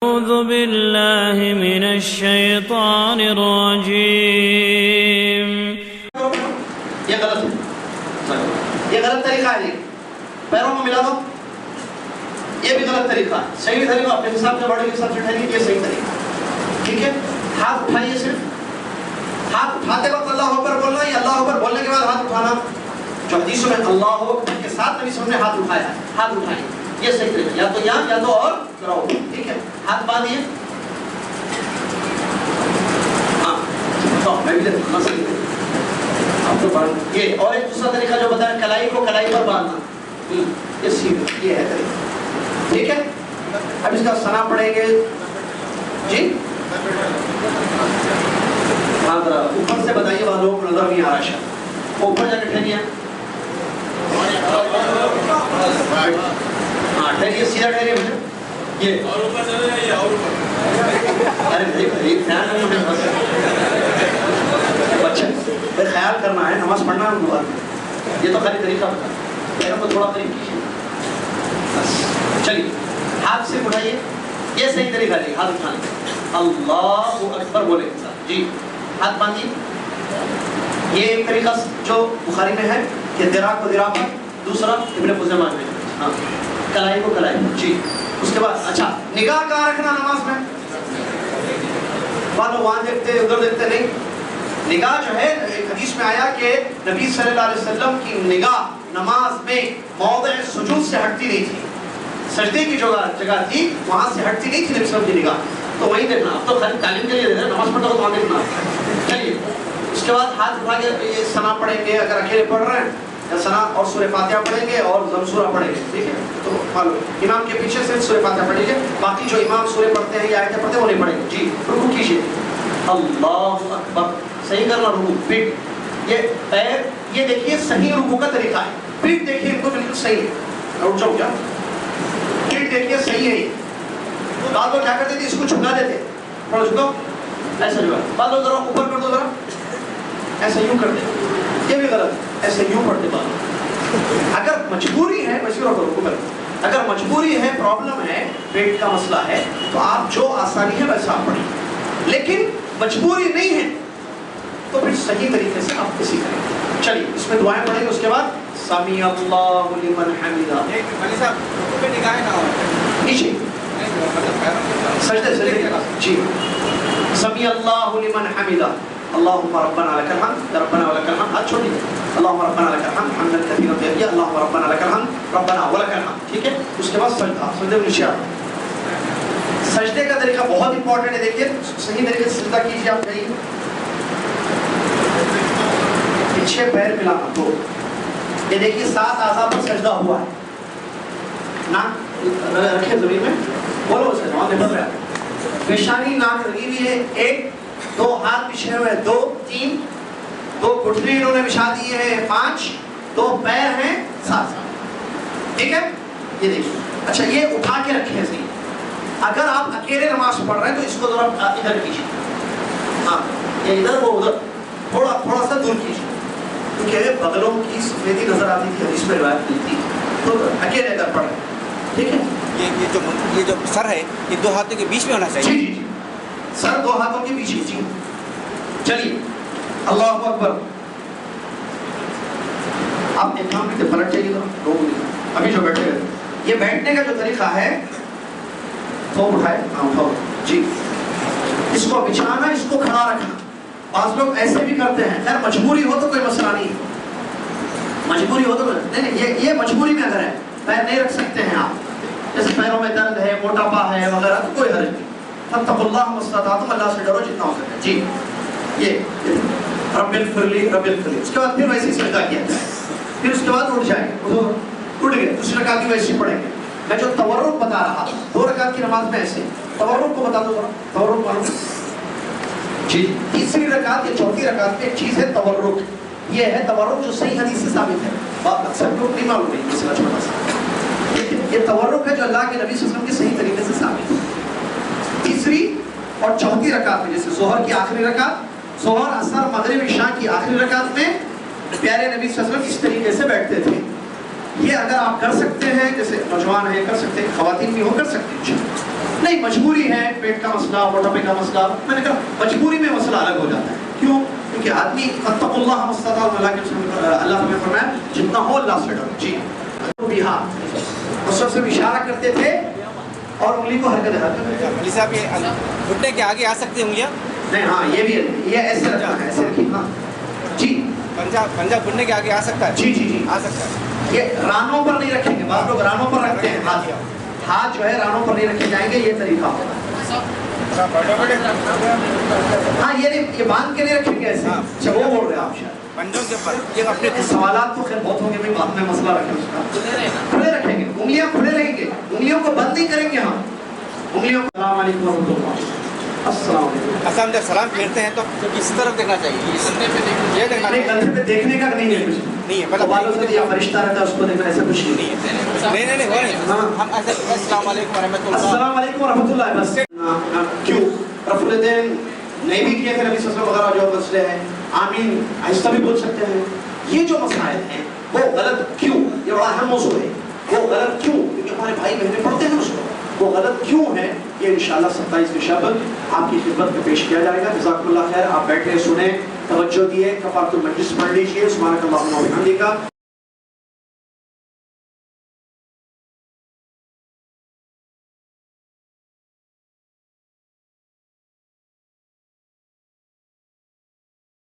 أعوذ بالله من الشيطان الرجيم. یہ غلط ہے، یہ غلط طریقہ ہے. پیروں میں ملا دو، یہ بھی غلط طریقہ ہے. صحیح طریقہ اپنے حساب سے باڈی کے حساب سے ٹھہریے، یہ صحیح طریقہ. ٹھیک ہے، ہاتھ اٹھائیے. صرف ہاتھ اٹھاتے وقت اللہ اکبر بولنا، یا اللہ اکبر بولنے کے بعد ہاتھ اٹھانا. جو حدیثوں میں اللہ اکبر کے ساتھ نبی صلی اللہ علیہ وسلم نے ہاتھ اٹھایا ہے، ہاتھ اٹھائیے، یہ صحیح طریقہ. یا تو یہاں یا تو اور کراؤ. ٹھیک ہے، ہاتھ باندھیے. ہاں میں بھی دیکھوں صحیح ہے. یہ اور ایک دوسرا طریقہ جو بتایا، کلائی کو کلائی پر باندھنا، یہ سیدھا، یہ ہے طریقہ. ٹھیک ہے، اب اس کا ثنا پڑھیں گے. جی ہاں ذرا اوپر سے بتائیے، وہاں لوگوں کو نظر نہیں آ رہا. شاید اوپر جا کے ٹھہریے. ہاں ٹھہریے، سیدھا ٹھہریے. مجھے یہ اور اوپر چلے جائیے، اور اوپر. ارے بھائی خیال نہیں بچے، خیال کرنا ہے، نماز پڑھنا ہے. یہ تو خالی طریقہ بتا، پیروں کو تھوڑا قریب کیجیے بس. چلیے ہاتھ سے اٹھائیے، یہ صحیح طریقہ ہے. ہاتھ اٹھانے اللہ اکبر بولے کے ساتھ. جی ہاتھ باندھیے. یہ ایک طریقہ جو بخاری میں ہے کہ درا کو درا پر، دوسرا ابن خزیمہ میں. ہاں کلائی کو کلائی. جی اس کے بعد اچھا نگاہ کہاں رکھنا نماز میں؟ بعض لوگ وہاں دیکھتے ادھر دیکھتے نہیں. نگاہ جو ہے، ایک حدیث میں آیا کہ نبی صلی اللہ علیہ وسلم کی نگاہ نماز میں موضع سجود سے ہٹتی نہیں تھی. سجدے کی جگہ تھی، وہاں سے ہٹتی نہیں تھی نبی صلی اللہ علیہ وسلم کی نگاہ. تو وہی دیکھنا. اب تو خالی تعلیم کے لیے دیکھنا، نماز پڑھتا ہو تو وہاں دیکھنا. چلیے اس کے بعد ہاتھ اٹھا کے یہ ثنا پڑھیں گے. اگر اکیلے پڑھ رہے ہیں یا ثنا اور سورہ فاتحہ پڑھیں گے اور ضم سورہ پڑھیں گے. ٹھیک ہے، تو فالو امام کے پیچھے سے سورہ فاتحہ پڑھیں گے. باقی جو امام سورہ پڑھتے ہیں یا آیتیں پڑھتے ہیں وہ نہیں پڑھیں گے. جی رکوع کیجیے. اللہ اکبر. صحیح کرنا رکوع. پیٹ، یہ پیر، یہ دیکھیے صحیح رکوع کا طریقہ ہے. پیٹ دیکھیے ان کو بالکل صحیح ہے. اٹھ جاؤ کیا؟ پیٹ دیکھیے صحیح ہے. بعض لوگ کیا کرتے تھے، اس کو جھکا دیتے. تھوڑا جھکاؤ، ایسا جھکا. بعض لوگ ذرا اوپر کر دو، ذرا ایسا یوں کرتے. یہ بھی غلط ہے، ایسے یوں پڑھتے. بعض اگر مجبوری ہے، اگر مجبوری ہے، پرابلم ہے، پیٹ کا مسئلہ ہے، تو آپ جو آسانی ہے ویسا آپ پڑھیں. لیکن مجبوری نہیں ہے تو پھر صحیح طریقے سے آپ کسی کریں. چلیے اس میں دعائیں پڑھیں گے. اس کے بعد سمیع اللہ لمن حمیدہ. نیچے سجدے جی سمیع اللہ لمن حمیدہ. اللهم ربنا لك الحمد، ربنا ولك الحمد. ہاتھ چھوڑیے. اللهم ربنا لك الحمد حمدا كثيرا طيبا. اللهم ربنا لك الحمد، ربنا ولك الحمد. ٹھیک ہے، اس کے بعد سجدہ. سجدے میں نیچے. سجدے کا طریقہ بہت امپورٹنٹ ہے. دیکھیے صحیح طریقے سے سجدہ کیجیے. آپ کہیں پیچھے پیر ملانا. دو، یہ دیکھیے 7 اعضاء پر سجدہ ہوا ہے. ناک رکھے زمین میں، بولو اسے جواب دے. بڑھ رہا ہے. پیشانی ناک لگی ہوئی ہے. 1 2 ہاتھ بچھے ہوئے ہیں. 2 3 2 گھٹنے انہوں نے بچھا دیے ہیں. 5 2 پیر ہیں. 7. ٹھیک ہے، یہ دیکھیے. اچھا یہ اٹھا کے رکھے ہیں صحیح. اگر آپ اکیلے نماز پڑھ رہے ہیں تو اس کو ذرا ادھر کیجیے. ہاں یہ ادھر، وہ ادھر. تھوڑا سا دور کیجیے، کیونکہ بغلوں کی سفیدی نظر آتی تھی، حدیث میں روایت ملتی. تو اکیلے اگر پڑھ رہے ہیں. ٹھیک ہے، یہ جو سر ہے یہ 2 ہاتھوں کے بیچ میں ہونا چاہیے. جی جی جی، سر 2 ہاتھوں کے پیچھے. جی چلیے اللہ اکبر. آپ ایک کام کرتے، پلٹ جائیے گا. ابھی جو بیٹھے ہیں، یہ بیٹھنے کا جو طریقہ ہے، تھوک اٹھائے. ہاں اٹھاؤ. جی اس کو بچھانا، اس کو کھڑا رکھنا. بعض لوگ ایسے بھی کرتے ہیں. خیر مجبوری ہو تو کوئی مسئلہ نہیں. مجبوری ہو تو نہیں، یہ مجبوری میں اگر ہے، پیر نہیں رکھ سکتے ہیں آپ، جیسے پیروں میں درد ہے، موٹاپا ہے وغیرہ، تو کوئی حرج نہیں. فاتقوا اللہ ما استطعتم. اللہ سے ڈرو جتنا ہو سکے. جی یہ رب اغفر لی رب اغفر لی. اس کے بعد پھر ویسے ہی سجدہ کیا جائے. پھر اس کے بعد اٹھ جائیں. اٹھ گئے، دوسری رکعت کی ویسے پڑھیں گے. میں جو تورک بتا رہا 2 رکعت کی نماز میں ایسے تورک کو بتا دو ذرا. تورک معلوم؟ جی تیسری رکعت یا چوتھی رکعت میں ایک چیز ہے تورک. یہ ہے تورک جو صحیح حدیث سے ثابت ہے. اکثر لوگ نہیں معلوم ہے. مسئلہ چھوٹا سا، یہ تورک ہے جو اللہ کے نبی صلی اللہ علیہ وسلم کے صحیح طریقے سے ثابت ہے. تیسری اور چوتھی رکعت میں، جیسے ظہر کی آخری رکعت، ظہر عصر مغرب عشاء کی آخری رکعت میں پیارے نبی صلی اللہ علیہ وسلم اس طریقے سے بیٹھتے تھے. یہ اگر آپ کر سکتے ہیں، جیسے نوجوان ہیں کر سکتے ہیں، خواتین بھی ہو کر سکتے ہیں. نہیں مجبوری ہے، پیٹ کا مسئلہ، موٹاپے کا مسئلہ، میں نے کہا مجبوری میں مسئلہ الگ ہو جاتا ہے. کیوں؟ کیونکہ آدمی اتقوا اللہ ما استطعتم، اللہ نے فرمایا جتنا ہو اللہ سے ڈرو. جی ہاں اس وقت سے اشارہ کرتے تھے اور انگلی کو حرکت دکھاتے. مولوی صاحب یہ گھٹنے کے آگے آ سکتی ہوں انگلیاں؟ نہیں ہاں یہ بھی ہے، یہ ایسے رکھنا ہے، ایسے رکھیے. ہاں جی پنجہ گھٹنے کے آگے آ سکتا ہے؟ جی جی جی آ سکتا ہے. یہ رانوں پر نہیں رکھیں گے، بعض لوگ رانوں پر رکھتے ہیں ہاتھ، ہاتھ جو ہے رانوں پر نہیں رکھے جائیں گے، یہ طریقہ ہوگا. ہاں یہ نہیں، یہ باندھ کے نہیں رکھیں گے ایسے. اچھا وہ بول رہے ہیں آپ شاید پنجوں کے اوپر یہ اپنے سوالات تو خیر بہت ہوں گے، بعد میں مسئلہ رکھیں اس کا. کھلے رکھیں گے، انگلیاں کھلے رہیں گے، انگلیوں کو بند نہیں کریں گے. ہم انگلیوں کو السلام علیکم ورحمۃ اللہ. السلام علیکم. اصل جب سلام پھیرتے ہیں تو اس طرف دیکھنا چاہیے، یہ دیکھنا نہیں چاہیے. کندھے پہ دیکھنے کا نہیں ہے کچھ نہیں ہے مطلب بالوں سے یا فرشتہ رہتا ہے اس کو دیکھنا، ایسا کچھ نہیں ہے. نہیں وہ نہیں. ہم ایسے السلام علیکم ورحمۃ اللہ. السلام علیکم ورحمۃ اللہ. بس کیوں رفع الیدین نہیں بھی کیے تھے نبی صلی اللہ علیہ وسلم وغیرہ جو مسئلے ہیں. آمین آہستہ بھی بول سکتے ہیں. یہ جو مسائل ہیں وہ غلط کیوں؟ یہ بڑا اہم موضوع ہے. وہ غلط کیوں؟ کیونکہ ہمارے بھائی بہنیں پڑھتے ہیں اس کو. وہ غلط کیوں ہے یہ انشاءاللہ 27 شعبان آپ کی خدمت میں پیش کیا جائے گا. جزاکم اللہ خیر. آپ بیٹھے سنیں، توجہ دیے، کفارۃ المجلس پڑھ لیجیے. سبحانک اللہم و بحمدک.